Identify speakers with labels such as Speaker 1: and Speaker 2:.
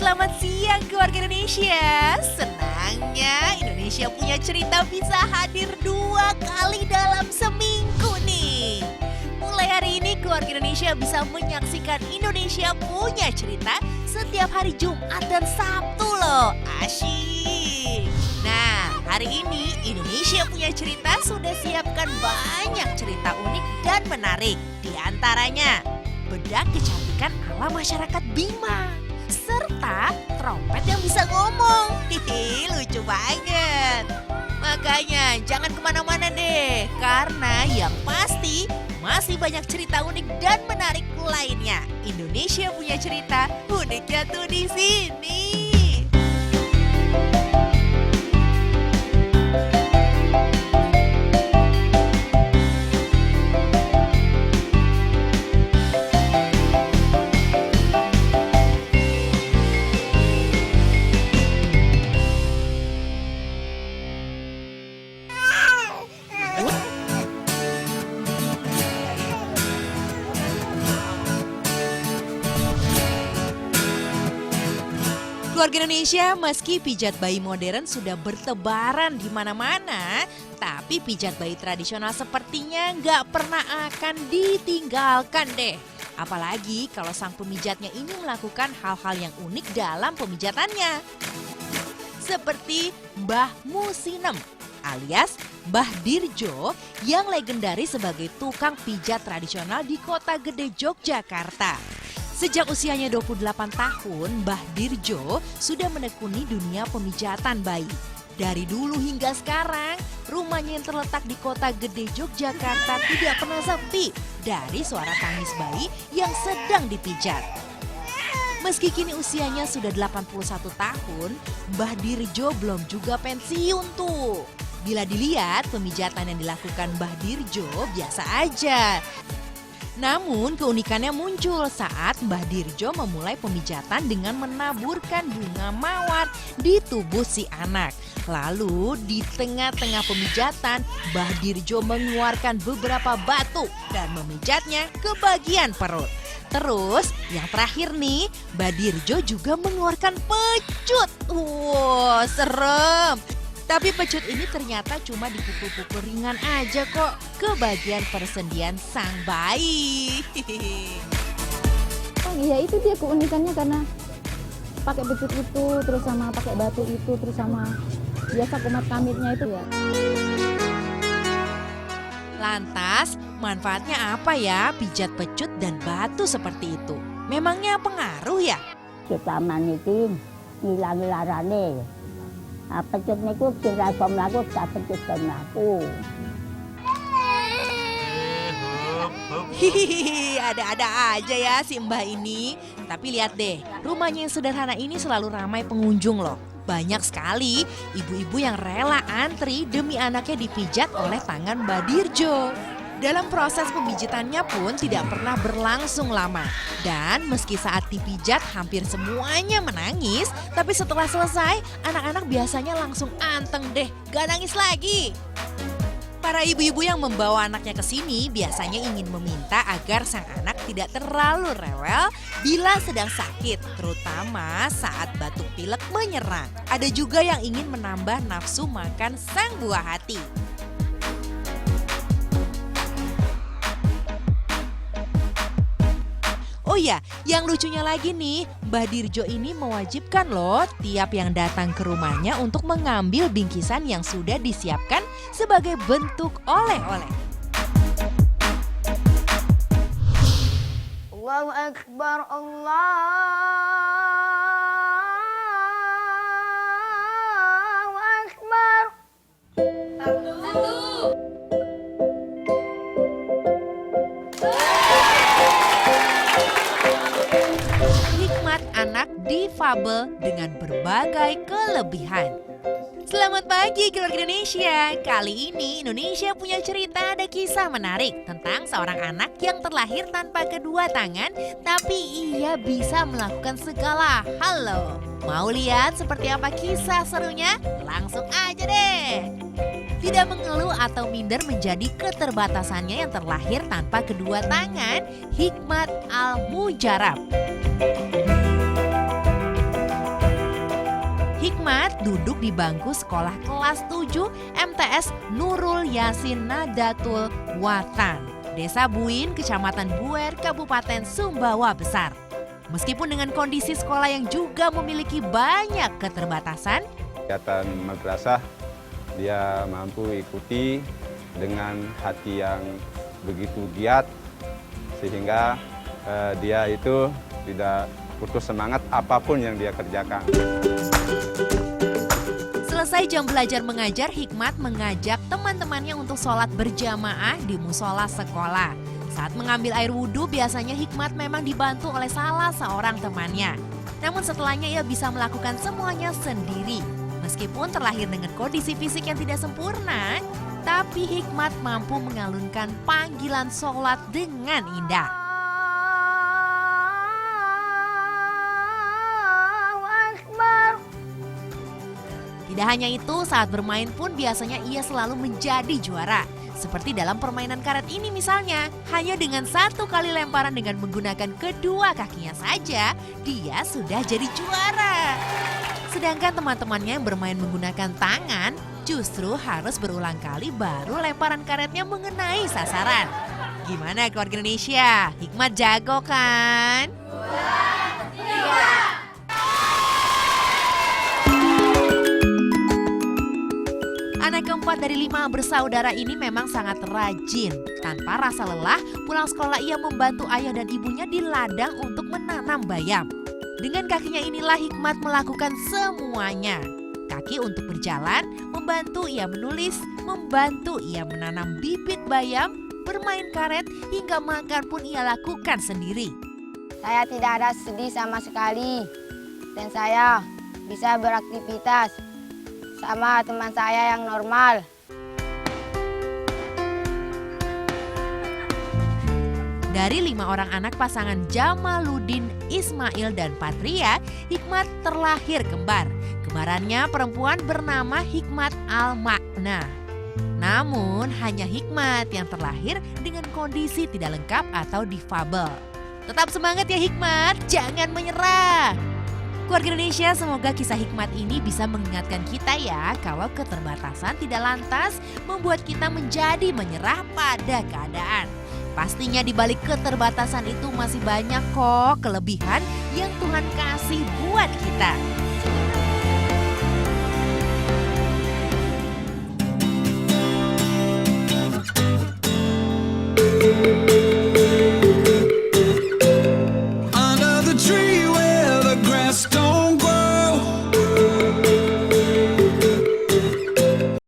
Speaker 1: selamat siang keluarga Indonesia. Senangnya Indonesia punya cerita bisa hadir 2 kali dalam seminggu nih. Mulai hari ini keluarga Indonesia bisa menyaksikan Indonesia punya cerita setiap hari Jumat dan Sabtu loh. Asyik. Nah, hari ini Indonesia punya cerita sudah siapkan banyak cerita unik dan menarik. Di antaranya bedak kecantikan ala masyarakat Bima, serta trompet yang bisa ngomong. Hihi, lucu banget. Makanya jangan kemana-mana deh, karena yang pasti masih banyak cerita unik dan menarik lainnya. Indonesia punya cerita uniknya tuh di sini. Keluarga Indonesia, meski pijat bayi modern sudah bertebaran di mana-mana, tapi pijat bayi tradisional sepertinya nggak pernah akan ditinggalkan deh. Apalagi kalau sang pemijatnya ini melakukan hal-hal yang unik dalam pemijatannya. Seperti Mbah Musinem alias Mbah Dirjo yang legendaris sebagai tukang pijat tradisional di Kota Gede, Yogyakarta. Sejak usianya 28 tahun, Mbah Dirjo sudah menekuni dunia pemijatan bayi. Dari dulu hingga sekarang, rumahnya yang terletak di Kota Gede, Yogyakarta tidak pernah sepi dari suara tangis bayi yang sedang dipijat. Meski kini usianya sudah 81 tahun, Mbah Dirjo belum juga pensiun tuh. Bila dilihat, pemijatan yang dilakukan Mbah Dirjo biasa aja. Namun keunikannya muncul saat Mbah Dirjo memulai pemijatan dengan menaburkan bunga mawar di tubuh si anak. Lalu di tengah-tengah pemijatan, Mbah Dirjo mengeluarkan beberapa batu dan memijatnya ke bagian perut. Terus yang terakhir nih, Mbah Dirjo juga mengeluarkan pecut. Wow, serem. Tapi pecut ini ternyata cuma dipukul-pukul ringan aja kok ke bagian persendian sang bayi.
Speaker 2: Oh iya, itu dia keunikannya karena pakai pecut itu, terus sama pakai batu itu, terus sama biasa kumat kamitnya itu ya.
Speaker 1: Lantas, manfaatnya apa ya pijat pecut dan batu seperti itu? Memangnya pengaruh ya?
Speaker 3: Kita manikin ngilangi larane. Pecut niku sing ra iso mlaku tak pecut mlaku.
Speaker 1: Hihihi, ada-ada aja ya si Mbah ini. Tapi lihat deh, rumahnya yang sederhana ini selalu ramai pengunjung loh. Banyak sekali ibu-ibu yang rela antri demi anaknya dipijat oleh tangan Mbah Dirjo. Dalam proses pemijatannya pun tidak pernah berlangsung lama. Dan meski saat dipijat hampir semuanya menangis, tapi setelah selesai anak-anak biasanya langsung anteng deh, gak nangis lagi. Para ibu-ibu yang membawa anaknya ke sini biasanya ingin meminta agar sang anak tidak terlalu rewel bila sedang sakit, terutama saat batuk pilek menyerang. Ada juga yang ingin menambah nafsu makan sang buah hati. Oh ya, yang lucunya lagi nih, Mbah Dirjo ini mewajibkan loh tiap yang datang ke rumahnya untuk mengambil bingkisan yang sudah disiapkan sebagai bentuk oleh-oleh.
Speaker 3: Allahu Akbar, Allahu Akbar.
Speaker 1: Hikmat anak difabel dengan berbagai kelebihan. Selamat pagi keluarga Indonesia. Kali ini Indonesia punya cerita, ada kisah menarik tentang seorang anak yang terlahir tanpa kedua tangan, tapi ia bisa melakukan segala hal loh. Mau lihat seperti apa kisah serunya? Langsung aja deh. Tidak mengeluh atau minder menjadi keterbatasannya yang terlahir tanpa kedua tangan, Hikmat Al-Mujarab. duduk di bangku sekolah kelas 7 MTS Nurul Yasin Nadatul Watan, Desa Buin, Kecamatan Buer, Kabupaten Sumbawa Besar. Meskipun dengan kondisi sekolah yang juga memiliki banyak keterbatasan,
Speaker 4: kegiatan madrasah dia mampu ikuti dengan hati yang begitu giat sehingga dia itu tidak putus semangat apapun yang dia kerjakan.
Speaker 1: Selesai jam belajar mengajar, Hikmat mengajak teman-temannya untuk sholat berjamaah di musola sekolah. Saat mengambil air wudhu, biasanya Hikmat memang dibantu oleh salah seorang temannya. Namun setelahnya ia bisa melakukan semuanya sendiri. Meskipun terlahir dengan kondisi fisik yang tidak sempurna, tapi Hikmat mampu mengalunkan panggilan sholat dengan indah. Tidak hanya itu, saat bermain pun biasanya ia selalu menjadi juara. Seperti dalam permainan karet ini misalnya, hanya dengan 1 kali lemparan dengan menggunakan kedua kakinya saja, dia sudah jadi juara. Sedangkan teman-temannya yang bermain menggunakan tangan, justru harus berulang kali baru lemparan karetnya mengenai sasaran. Gimana keluarga Indonesia? Hikmat jago kan? Anak keempat dari 5 bersaudara ini memang sangat rajin. Tanpa rasa lelah, pulang sekolah ia membantu ayah dan ibunya di ladang untuk menanam bayam. Dengan kakinya inilah Hikmat melakukan semuanya. Kaki untuk berjalan, membantu ia menulis, membantu ia menanam bibit bayam, bermain karet, hingga makan pun ia lakukan sendiri.
Speaker 5: Saya tidak ada sedih sama sekali dan saya bisa beraktivitas sama teman saya yang normal.
Speaker 1: Dari 5 orang anak pasangan Jamaluddin, Ismail, dan Patria, Hikmat terlahir kembar. Kembarannya perempuan bernama Hikmat Al-Makna. Namun hanya Hikmat yang terlahir dengan kondisi tidak lengkap atau difabel. Tetap semangat ya Hikmat, jangan menyerah. Keluarga Indonesia, semoga kisah Hikmat ini bisa mengingatkan kita ya kalau keterbatasan tidak lantas membuat kita menjadi menyerah pada keadaan. Pastinya di balik keterbatasan itu masih banyak kok kelebihan yang Tuhan kasih buat kita.